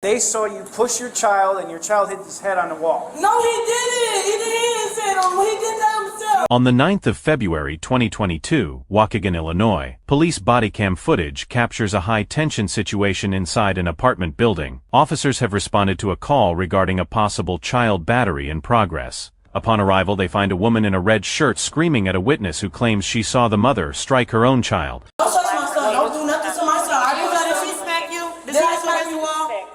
They saw you push your child and your child hit his head on the wall. No, he didn't. He didn't hit his head on him. He did that himself. On the 9th of February 2022, Waukegan, Illinois, police body cam footage captures a high-tension situation inside an apartment building. Officers have responded to a call regarding a possible child battery in progress. Upon arrival, they find a woman in a red shirt screaming at a witness who claims she saw the mother strike her own child. Don't touch my son. Don't do nothing to my son. I do that if she smack you. Did I smack you?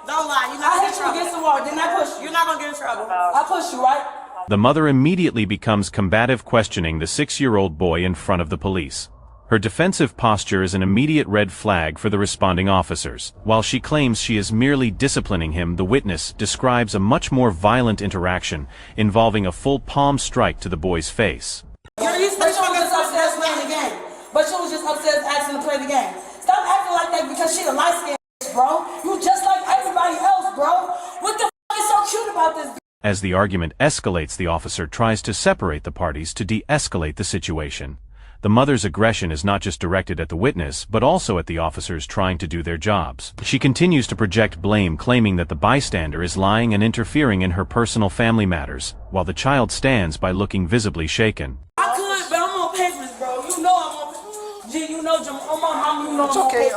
Don't lie. You're not going to get in trouble. I hit you against the wall. Didn't I push you? You're not going to get in trouble. I pushed you, right? The mother immediately becomes combative, questioning the 6-year-old boy in front of the police. Her defensive posture is an immediate red flag for the responding officers. While she claims she is merely disciplining him, the witness describes a much more violent interaction involving a full palm strike to the boy's face. But you was just upstairs playing the game. But you was just upstairs asking to play the game. Stop acting like that because she a light-skinned bro. You just like everybody else, bro. What the f is so cute about this? As the argument escalates, the officer tries to separate the parties to de-escalate the situation. The mother's aggression is not just directed at the witness, but also at the officers trying to do their jobs. She continues to project blame, claiming that the bystander is lying and interfering in her personal family matters, while the child stands by looking visibly shaken. I could, but I'm on papers, bro. You know I'm on. G, you know, on my mom, you know. It's okay.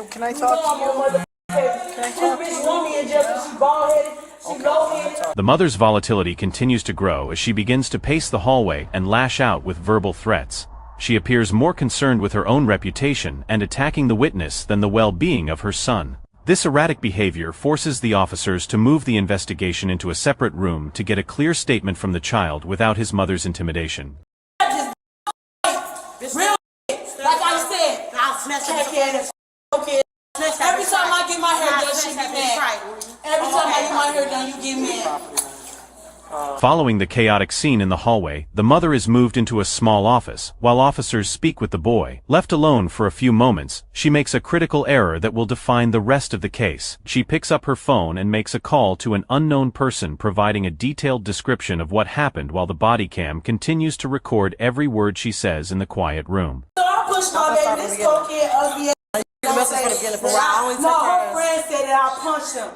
Can I talk to you? This bitch want me in jail because she bald-headed. She low-headed. The mother's volatility continues to grow as she begins to pace the hallway and lash out with verbal threats. She appears more concerned with her own reputation and attacking the witness than the well-being of her son. This erratic behavior forces the officers to move the investigation into a separate room to get a clear statement from the child without his mother's intimidation. Real like I said, I'll snatch your every time I get my hair done, she get mad. Every time I get my hair done, you get mad. Following the chaotic scene in the hallway, the mother is moved into a small office, while officers speak with the boy. Left alone for a few moments, she makes a critical error that will define the rest of the case. She picks up her phone and makes a call to an unknown person, providing a detailed description of what happened while the body cam continues to record every word she says in the quiet room. So I pushed my baby, this cokehead ugly ass. No, her friend said that I punched him.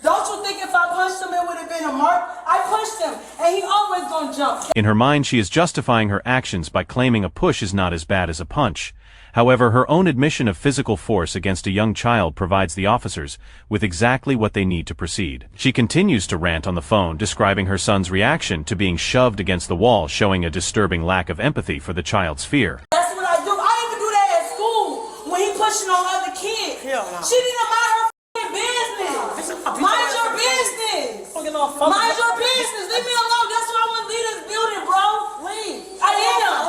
Don't you think if I punched him, it would have been a mark? I punched him, and he always gonna jump. In her mind, she is justifying her actions by claiming a push is not as bad as a punch. However, her own admission of physical force against a young child provides the officers with exactly what they need to proceed. She continues to rant on the phone, describing her son's reaction to being shoved against the wall, showing a disturbing lack of empathy for the child's fear. That's what I do. I even do that at school when he pushing on other kids. She need to mind her business. Mind your business. Mind your business. Leave me alone. That's why I want to leave this building, bro. Leave. I am.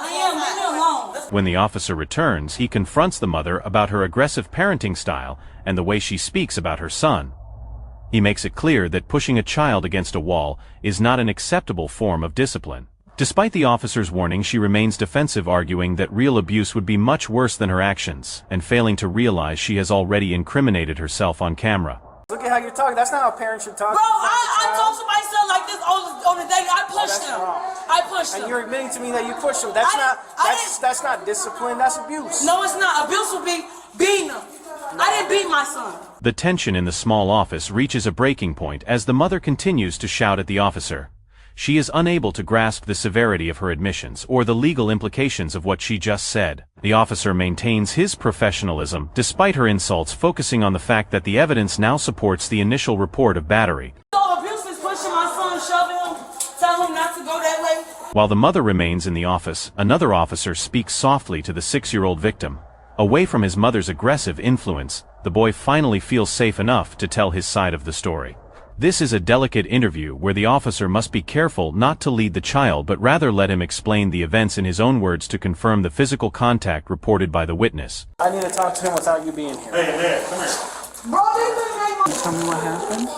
Leave me alone. When the officer returns, he confronts the mother about her aggressive parenting style and the way she speaks about her son. He makes it clear that pushing a child against a wall is not an acceptable form of discipline. Despite the officer's warning, she remains defensive, arguing that real abuse would be much worse than her actions, and failing to realize she has already incriminated herself on camera. Look at how you're talking. That's not how parents should talk. Bro, I told somebody something like this on the day I pushed him. I pushed him. And you're admitting to me that you pushed him. That's not discipline. That's abuse. No, it's not. Abuse would be beating him. I didn't beat my son. The tension in the small office reaches a breaking point as the mother continues to shout at the officer. She is unable to grasp the severity of her admissions or the legal implications of what she just said. The officer maintains his professionalism despite her insults, focusing on the fact that the evidence now supports the initial report of battery. So abuse is pushing my son, shoving him, telling him not to go that way. While the mother remains in the office, another officer speaks softly to the 6-year-old victim. Away from his mother's aggressive influence, the boy finally feels safe enough to tell his side of the story. This is a delicate interview where the officer must be careful not to lead the child but rather let him explain the events in his own words to confirm the physical contact reported by the witness. I need to talk to him without you being here. Hey, come here. Bro, tell me what happened.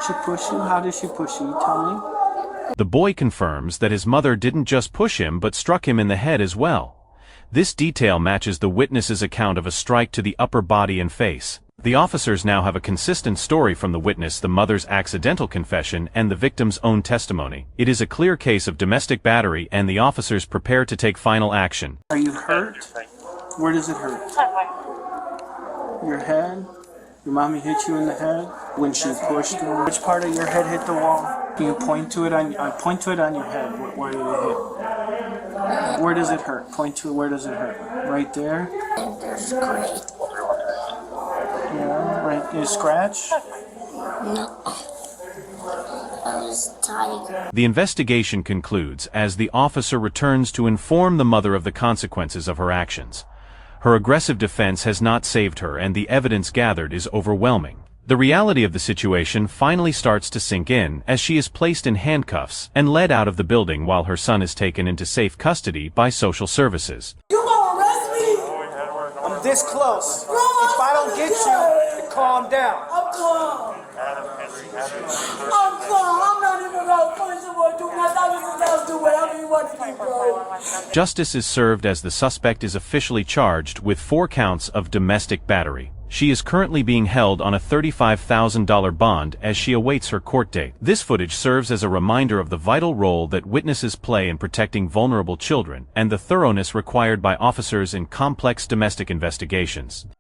She pushed you? How did she push you? Tell me. The boy confirms that his mother didn't just push him but struck him in the head as well. This detail matches the witness's account of a strike to the upper body and face. The officers now have a consistent story from the witness, the mother's accidental confession, and the victim's own testimony. It is a clear case of domestic battery, and the officers prepare to take final action. Are you hurt? Where does it hurt? Your head? Your mommy hit you in the head when she pushed you? Which part of your head hit the wall? Can you point to it on your head? Where did it hit? Where does it hurt? Point to it. Where does it hurt? Right there? There's great. Yeah, right. You scratch? No. I was tiger. The investigation concludes as the officer returns to inform the mother of the consequences of her actions. Her aggressive defense has not saved her, and the evidence gathered is overwhelming. The reality of the situation finally starts to sink in as she is placed in handcuffs and led out of the building while her son is taken into safe custody by social services. You gonna arrest me? I'm this close. Bro, If I don't get you, calm down. I'm calm. I'm calm. I'm not even gonna punch him or do nothing. I'm just gonna do whatever you want to do, bro. Justice is served as the suspect is officially charged with 4 counts of domestic battery. She is currently being held on a $35,000 bond as she awaits her court date. This footage serves as a reminder of the vital role that witnesses play in protecting vulnerable children and the thoroughness required by officers in complex domestic investigations.